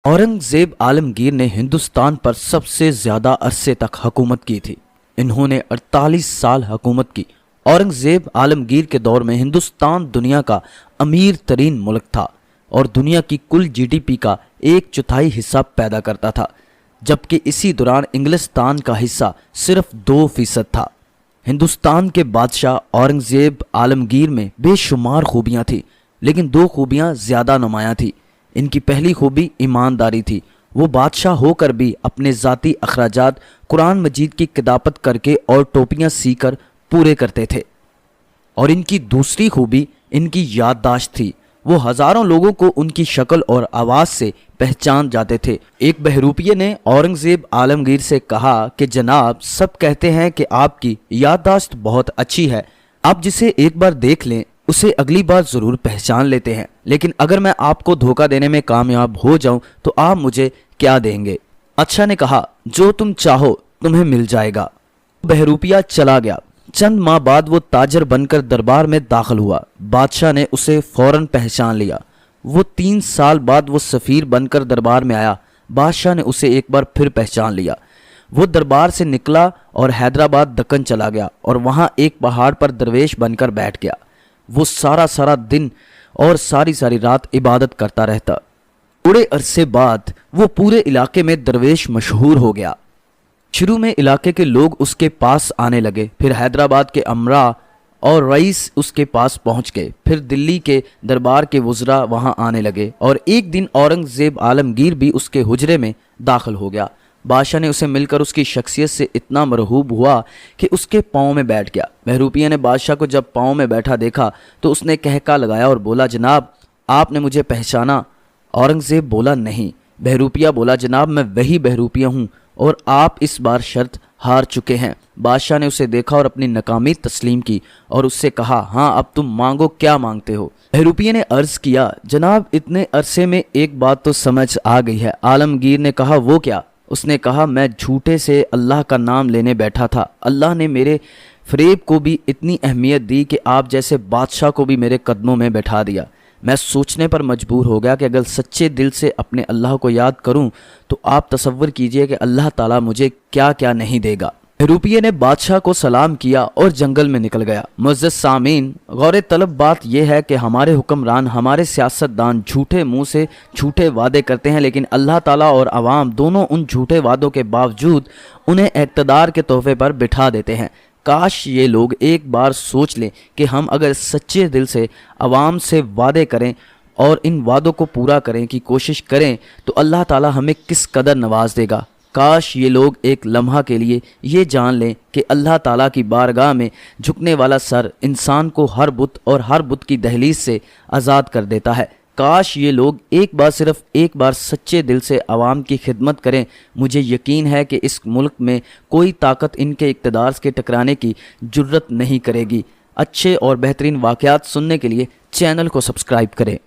औरंगजेब आलमगीर ने हिंदुस्तान पर सबसे ज़्यादा अरसे तक हुकूमत की थी। इन्होंने 48 साल हुकूमत की। औरंगजेब आलमगीर के दौर में हिंदुस्तान दुनिया का अमीर तरीन मुल्क था और दुनिया की कुल जीडीपी का 1/4 हिस्सा पैदा करता था, जबकि इसी दौरान इंग्लिस्तान का हिस्सा सिर्फ 2% था। हिंदुस्तान के बादशाह औरंगजेब आलमगीर में बेशुमार खूबियाँ थीं, लेकिन 2 खूबियाँ ज़्यादा नुमायाँ थीं। इनकी पहली खूबी ईमानदारी थी। वो बादशाह होकर भी अपने ज़ाती अखराजात कुरान मजीद की किताबत करके और टोपियाँ सीकर पूरे करते थे। और इनकी दूसरी खूबी इनकी याददाश्त थी। वो हज़ारों लोगों को उनकी शक्ल और आवाज़ से पहचान जाते थे। एक बहरूपिये ने औरंगजेब आलमगीर से कहा कि जनाब, सब कहते हैं कि आपकी याददाश्त बहुत अच्छी है, आप जिसे एक बार देख लें उसे अगली बार ज़रूर पहचान लेते हैं, लेकिन अगर मैं आपको धोखा देने में कामयाब हो जाऊं तो आप मुझे क्या देंगे? अच्छा ने कहा, जो तुम चाहो तुम्हें मिल जाएगा। बहरूपिया चला गया। चंद माह बाद वो ताजर बनकर दरबार में दाखिल हुआ। बादशाह ने उसे फौरन पहचान लिया। वो 3 साल बाद वो सफ़ीर बनकर दरबार में आया। बादशाह ने उसे एक बार फिर पहचान लिया। वो दरबार से निकला और हैदराबाद दक्कन चला गया और वहाँ एक पहाड़ पर दरवेश बनकर बैठ गया। वो सारा दिन और सारी रात इबादत करता रहता। थोड़े अरसे बाद वो पूरे इलाके में दरवेश मशहूर हो गया। शुरू में इलाके के लोग उसके पास आने लगे, फिर हैदराबाद के अमरा और रईस उसके पास पहुंच गए, फिर दिल्ली के दरबार के वुज़रा वहां आने लगे और एक दिन औरंगजेब आलमगीर भी उसके हुजरे में दाखिल हो गया। बादशाह ने उसे मिलकर उसकी शख्सियत से इतना मरहूब हुआ कि उसके पाँव में बैठ गया। बहरूपिया ने बादशाह को जब पाँव में बैठा देखा तो उसने कहका लगाया और बोला, जनाब, आपने मुझे पहचाना? औरंगजेब बोला, नहीं। बहरूपिया बोला, जनाब, मैं वही बहरूपिया हूँ और आप इस बार शर्त हार चुके हैं। बादशाह ने उसे देखा और अपनी नाकामी तस्लीम की और उससे कहा, हाँ, अब तुम मांगो, क्या मांगते हो? बहरूपिया ने अर्ज़ किया, जनाब, इतने अरसे में एक बात तो समझ आ गई है। आलमगीर ने कहा, वो क्या? उसने कहा, मैं झूठे से अल्लाह का नाम लेने बैठा था। अल्लाह ने मेरे फ़रेब को भी इतनी अहमियत दी कि आप जैसे बादशाह को भी मेरे कदमों में बैठा दिया। मैं सोचने पर मजबूर हो गया कि अगर सच्चे दिल से अपने अल्लाह को याद करूं तो आप तसव्वुर कीजिए कि अल्लाह ताला मुझे क्या क्या नहीं देगा। बहरूपिये ने बादशाह को सलाम किया और जंगल में निकल गया। मुअज़्ज़ज़ सामीन, गौर तलब बात यह है कि हमारे हुक्मरान, हमारे सियासतदान झूठे मुंह से झूठे वादे करते हैं, लेकिन अल्लाह ताला और अवाम दोनों उन झूठे वादों के बावजूद उन्हें इक़्तिदार के तोहफे पर बिठा देते हैं। काश ये लोग एक बार सोच लें कि हम अगर सच्चे दिल से अवाम से वादे करें और इन वादों को पूरा करें की कोशिश करें तो अल्लाह ताला हमें किस कदर नवाज देगा। काश ये लोग एक लम्हा के लिए ये जान लें कि अल्लाह ताला की बारगाह में झुकने वाला सर इंसान को हर बुत और हर बुत की दहलीज से आज़ाद कर देता है। काश ये लोग सिर्फ एक बार सच्चे दिल से आवाम की खिदमत करें। मुझे यकीन है कि इस मुल्क में कोई ताकत इनके इक़्तिदार के टकराने की जुर्रत नहीं करेगी। अच्छे और बेहतरीन वाक़यात सुनने के लिए चैनल को सब्सक्राइब करें।